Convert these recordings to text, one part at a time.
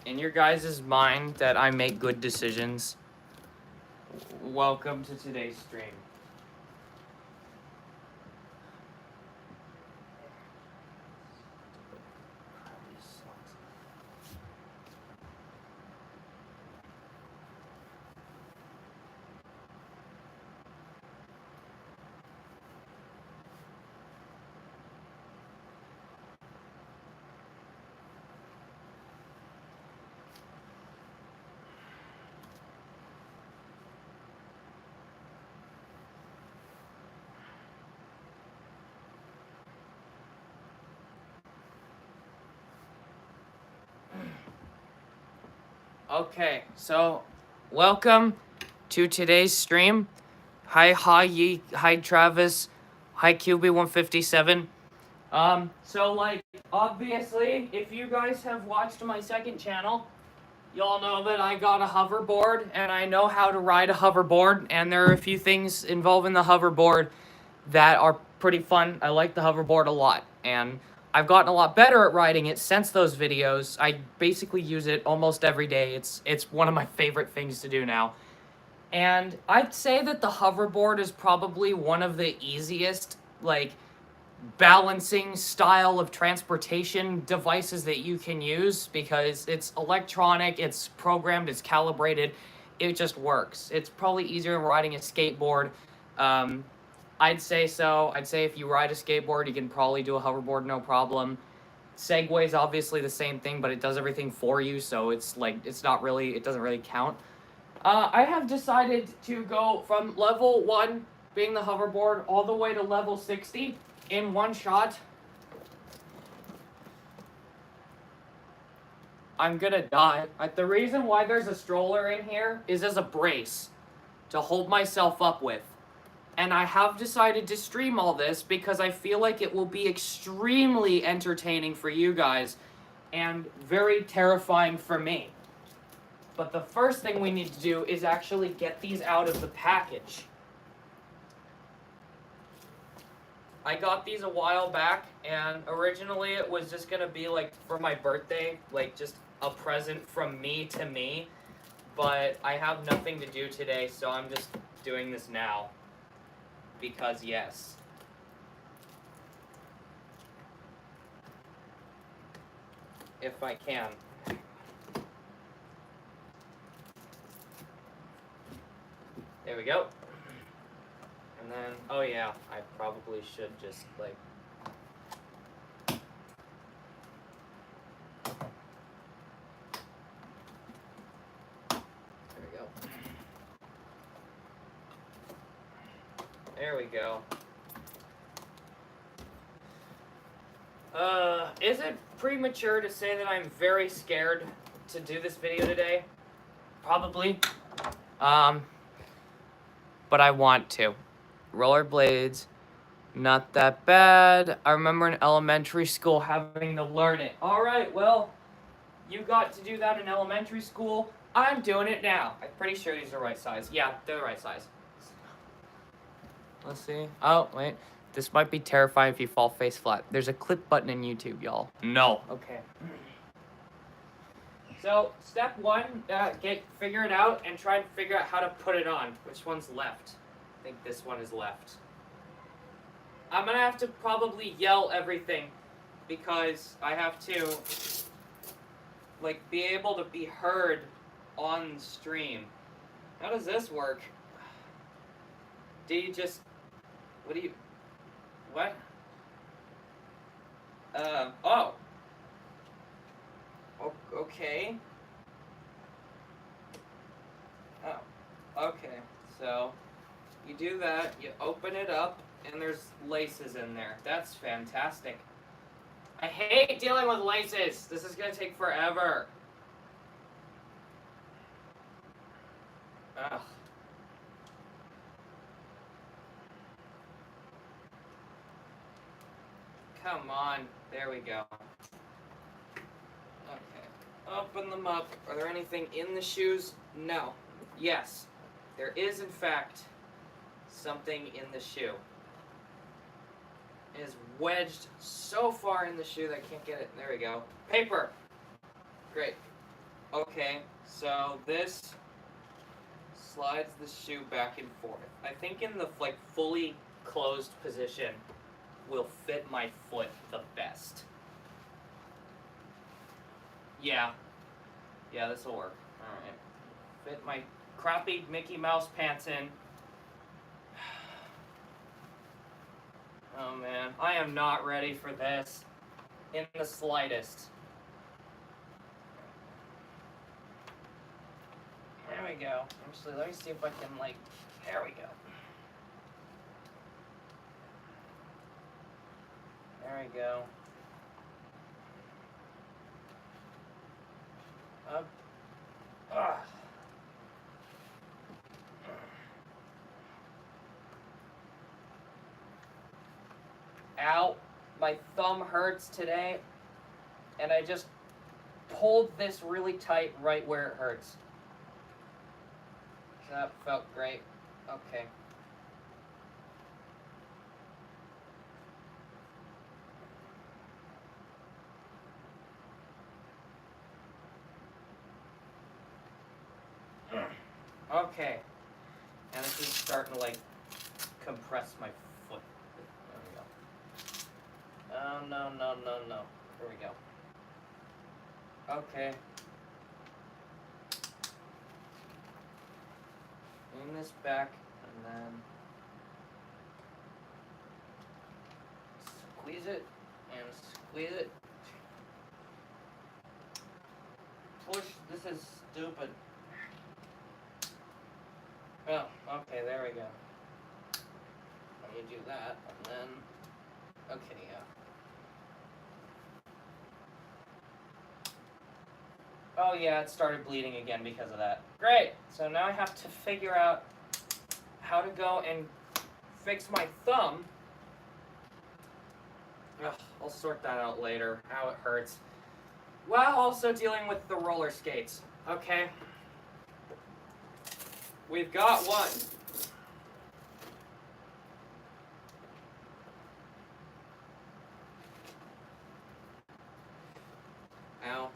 in your guys' mind that I make good decisions, welcome to today's stream. Okay, so welcome to today's stream. Hi Travis, hi QB157. So like obviously, if you guys have watched my second channel, y'all know that I got a hoverboard and I know how to ride a hoverboard, and there are a few things involving the hoverboard that are pretty fun. I like the hoverboard a lot, and I've gotten a lot better at riding it since those videos. I basically use it almost every day. It's one of my favorite things to do now. And I'd say that the hoverboard is probably one of the easiest, like, balancing style of transportation devices that you can use, because it's electronic, it's programmed, it's calibrated, it just works. It's probably easier than riding a skateboard. I'd say so. I'd say if you ride a skateboard, you can probably do a hoverboard no problem. Segway's obviously the same thing, but it does everything for you, so it's like, it doesn't really count. I have decided to go from level 1, being the hoverboard, all the way to level 60 in one shot. I'm gonna die. The reason why there's a stroller in here is as a brace to hold myself up with. And I have decided to stream all this because I feel like it will be extremely entertaining for you guys and very terrifying for me. But the first thing we need to do is actually get these out of the package. I got these a while back, and originally it was just gonna be like for my birthday, like just a present from me to me. But I have nothing to do today, so I'm just doing this now. Because yes. If I can. There we go. And then, oh yeah, I probably should just like... There we go. There we go. Is it premature to say that I'm very scared to do this video today? Probably. But I want to. Rollerblades, not that bad. I remember in elementary school having to learn it. Alright, well, you got to do that in elementary school. I'm doing it now. I'm pretty sure these are the right size. Yeah, they're the right size. Let's see. Oh, wait. This might be terrifying if you fall face flat. There's a clip button in YouTube, y'all. No. Okay. So, step 1, figure it out and try and figure out how to put it on. Which one's left? I think this one is left. I'm gonna have to probably yell everything because I have to, like, be able to be heard on stream. How does this work? Do you just... What do you... What? Oh. Okay. Oh. Okay. So, you do that, you open it up, and there's laces in there. That's fantastic. I hate dealing with laces. This is gonna take forever. Ugh. Come on. There we go. Okay. Open them up. Are there anything in the shoes? No. Yes. There is, in fact, something in the shoe. It is wedged so far in the shoe that I can't get it. There we go. Paper. Great. Okay, so this slides the shoe back and forth. I think in the like fully closed position will fit my foot the best. Yeah. Yeah, this will work. Alright. Fit my crappy Mickey Mouse pants in. Oh man, I am not ready for this in the slightest. There we go. Actually, let me see if I can like, there we go. There we go. Up. Ugh. Ow. My thumb hurts today. And I just pulled this really tight right where it hurts. That felt great. Okay. Okay. And this is starting to like compress my foot. There we go. Oh, no. There we go. Okay. Lean this back and then squeeze it and squeeze it. Push. This is stupid. Oh, okay, there we go. Let me do that, and then, okay, yeah. Oh yeah, it started bleeding again because of that. Great, so now I have to figure out how to go and fix my thumb. Ugh, I'll sort that out later, how it hurts. While also dealing with the roller skates, okay? We've got one. Ow.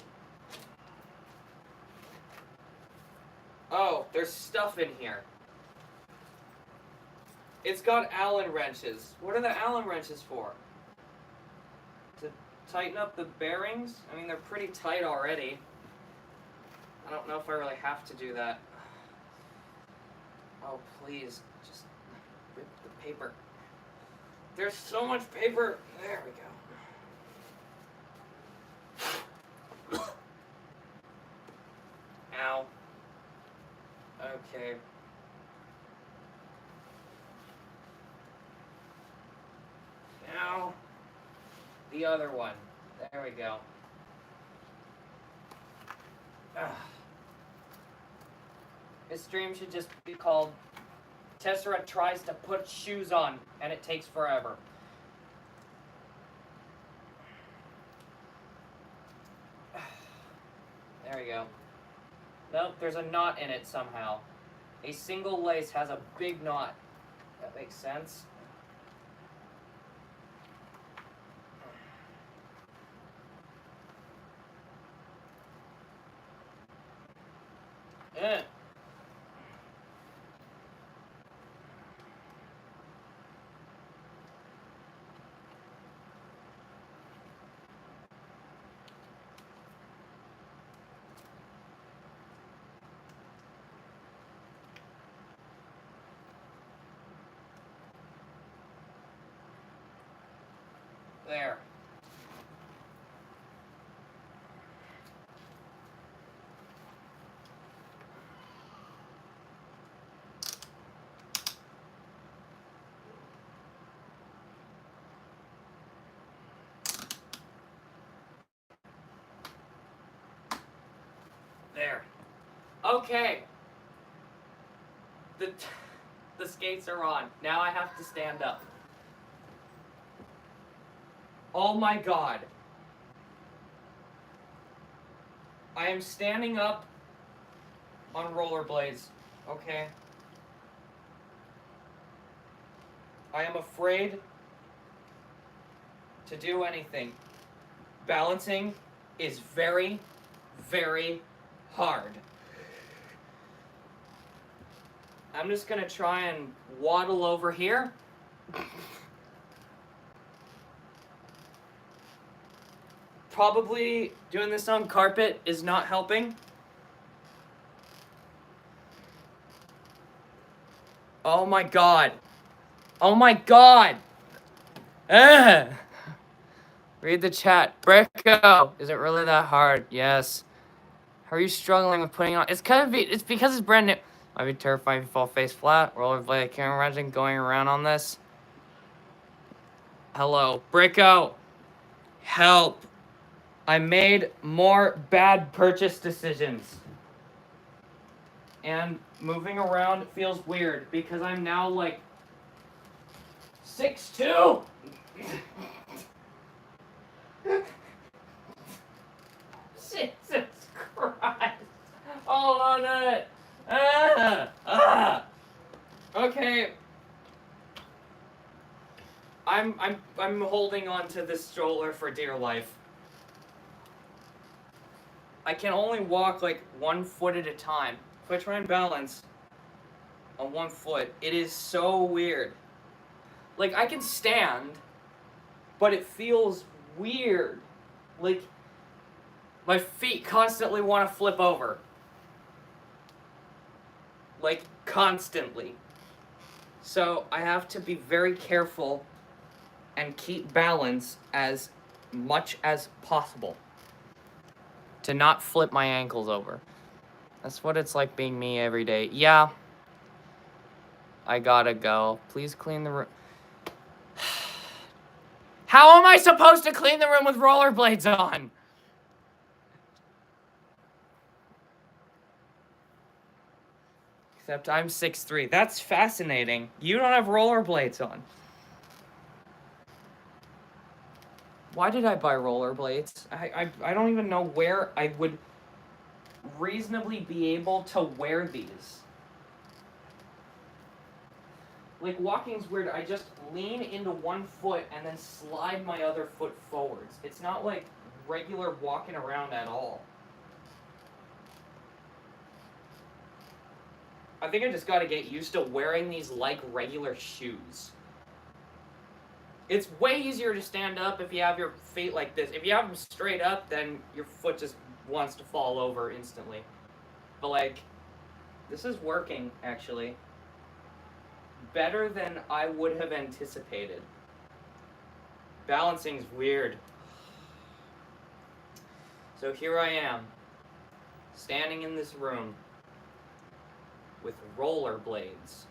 Oh, there's stuff in here. It's got Allen wrenches. What are the Allen wrenches for? To tighten up the bearings? I mean, they're pretty tight already. I don't know if I really have to do that. Oh, please, just rip the paper. There's so much paper. There we go. Ow. Okay. Now, the other one. There we go. Ugh. This stream should just be called Tessera Tries to Put Shoes On, and it takes forever. There we go. Nope, there's a knot in it somehow. A single lace has a big knot. That makes sense. Eh. There. There. Okay. The skates are on. Now I have to stand up. Oh my god. I am standing up on rollerblades, okay? I am afraid to do anything. Balancing is very, very hard. I'm just gonna try and waddle over here. Probably doing this on carpet is not helping. Oh my god. Oh my god. Ugh. Read the chat. Bricko, is it really that hard? Yes. How are you struggling with putting on? It's because it's brand new. I'd be terrified if you fall face flat. Rollerblade. I can't imagine going around on this. Hello. Bricko. Help. I made more bad purchase decisions. And moving around feels weird because I'm now like 6'2". Jesus Christ. Hold on it. Okay. I'm holding on to this stroller for dear life. I can only walk like 1 foot at a time. If I try and balance on 1 foot, it is so weird. Like, I can stand, but it feels weird. Like, my feet constantly want to flip over. Like, constantly. So, I have to be very careful and keep balance as much as possible to not flip my ankles over. That's what it's like being me every day. Yeah. I gotta go. Please clean the room. How am I supposed to clean the room with rollerblades on? Except I'm 6'3". That's fascinating. You don't have rollerblades on. Why did I buy rollerblades? I don't even know where I would reasonably be able to wear these. Like, walking's weird. I just lean into 1 foot and then slide my other foot forwards. It's not like regular walking around at all. I think I just gotta get used to wearing these like regular shoes. It's way easier to stand up if you have your feet like this. If you have them straight up, then your foot just wants to fall over instantly. But like, this is working, actually. Better than I would have anticipated. Balancing's weird. So here I am, standing in this room with rollerblades.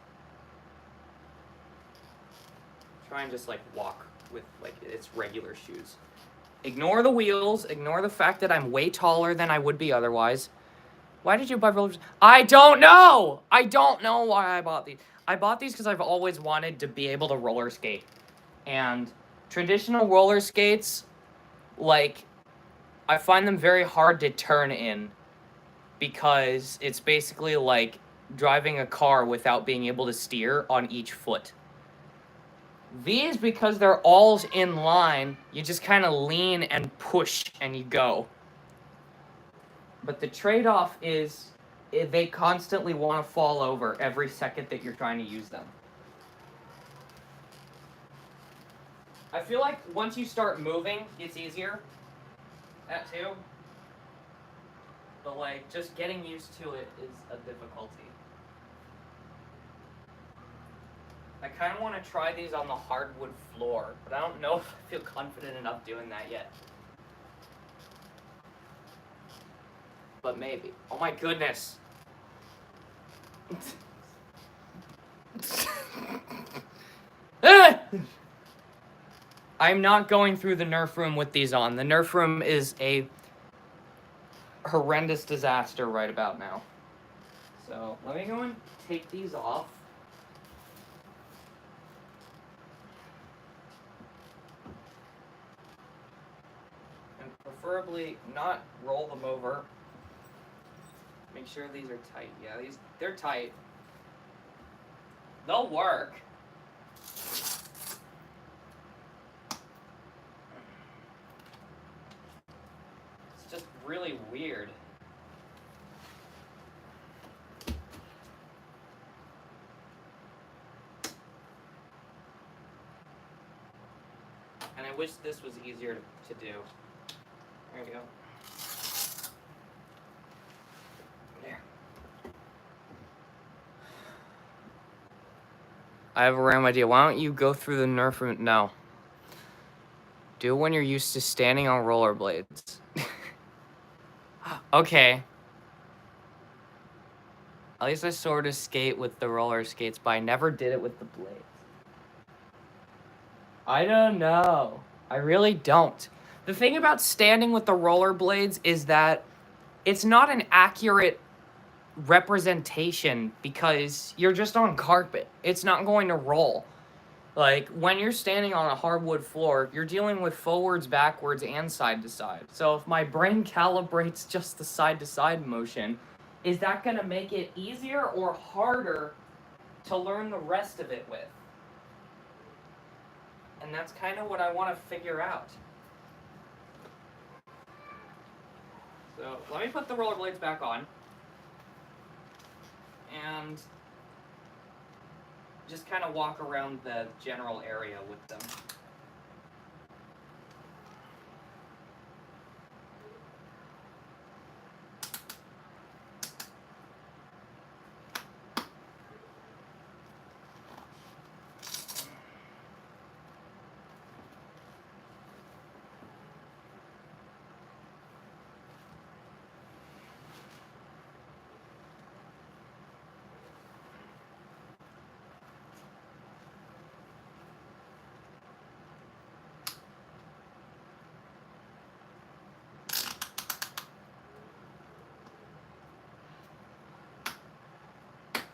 Try and just like walk with like its regular shoes. Ignore the wheels, ignore the fact that I'm way taller than I would be otherwise. Why did you buy rollerblades? I don't know! I don't know why I bought these. I bought these because I've always wanted to be able to roller skate. And traditional roller skates, like, I find them very hard to turn in because it's basically like driving a car without being able to steer on each foot. These, because they're all in line, you just kind of lean and push and you go. But the trade-off is they constantly want to fall over every second that you're trying to use them. I feel like once you start moving, it's easier. That too. But like, just getting used to it is a difficulty. I kind of want to try these on the hardwood floor, but I don't know if I feel confident enough doing that yet. But maybe. Oh my goodness. I'm not going through the Nerf room with these on. The Nerf room is a horrendous disaster right about now. So let me go and take these off. And preferably not roll them over. Make sure these are tight. Yeah, they're tight. They'll work. It's just really weird. I wish this was easier to do. There we go. There. I have a random idea. Why don't you go through the Nerf room? No. Do it when you're used to standing on rollerblades. Okay. At least I sort of skate with the roller skates, but I never did it with the blades. I don't know. I really don't. The thing about standing with the rollerblades is that it's not an accurate representation because you're just on carpet. It's not going to roll. Like, when you're standing on a hardwood floor, you're dealing with forwards, backwards, and side to side. So if my brain calibrates just the side to side motion, is that going to make it easier or harder to learn the rest of it with? And that's kind of what I want to figure out. So let me put the rollerblades back on. And just kind of walk around the general area with them.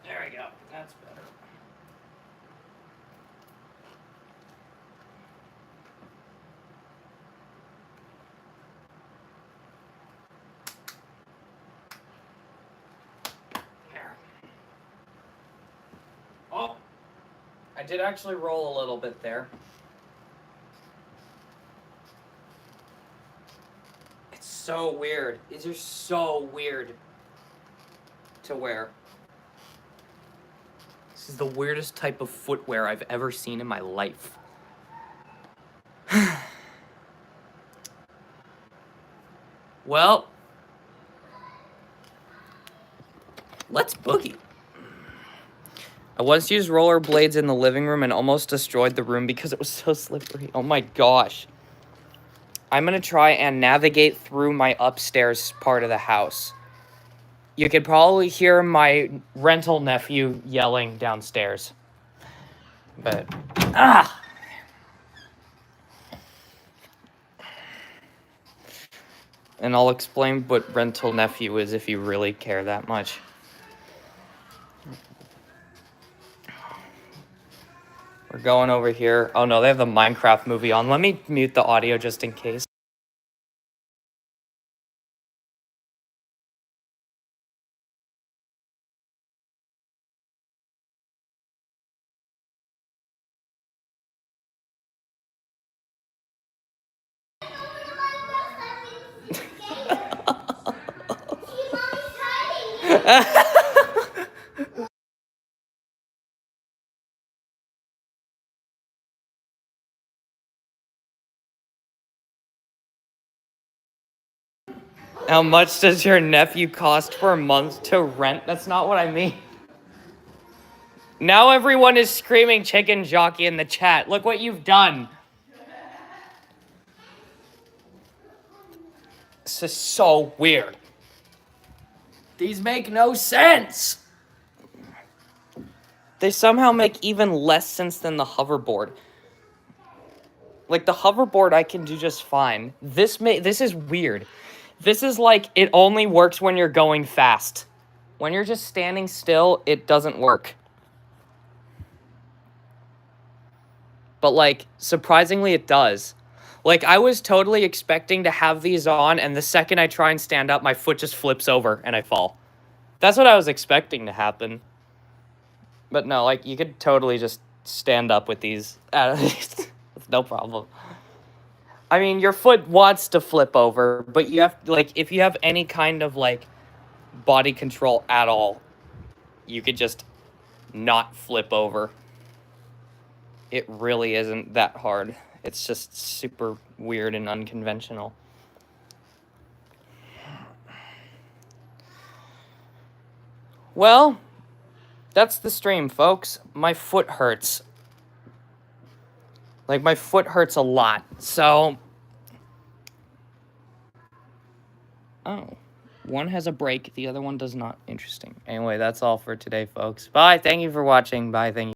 There we go. That's better. There. Oh, I did actually roll a little bit there. It's so weird. These are so weird to wear. This is the weirdest type of footwear I've ever seen in my life. Well, let's boogie. I once used rollerblades in the living room and almost destroyed the room because it was so slippery. Oh my gosh. I'm going to try and navigate through my upstairs part of the house. You could probably hear my rental nephew yelling downstairs. But, And I'll explain what rental nephew is if you really care that much. We're going over here. Oh no, they have the Minecraft movie on. Let me mute the audio just in case. How much does your nephew cost per month to rent? That's not what I mean. Now everyone is screaming chicken jockey in the chat. Look what you've done. This is so weird. These make no sense. They somehow make even less sense than the hoverboard. Like, the hoverboard I can do just fine. This is weird. This is like, it only works when you're going fast. When you're just standing still, it doesn't work. But, like, surprisingly, it does. Like, I was totally expecting to have these on, and the second I try and stand up, my foot just flips over, and I fall. That's what I was expecting to happen. But no, like, you could totally just stand up with these. It's no problem. I mean, your foot wants to flip over, but you have, like, if you have any kind of, like, body control at all, you could just not flip over. it really isn't that hard. It's just super weird and unconventional. Well, that's the stream, folks. My foot hurts. Like, my foot hurts a lot, so... Oh. One has a break, the other one does not. Interesting. Anyway, that's all for today, folks. Bye. Thank you for watching. Bye. Thank you.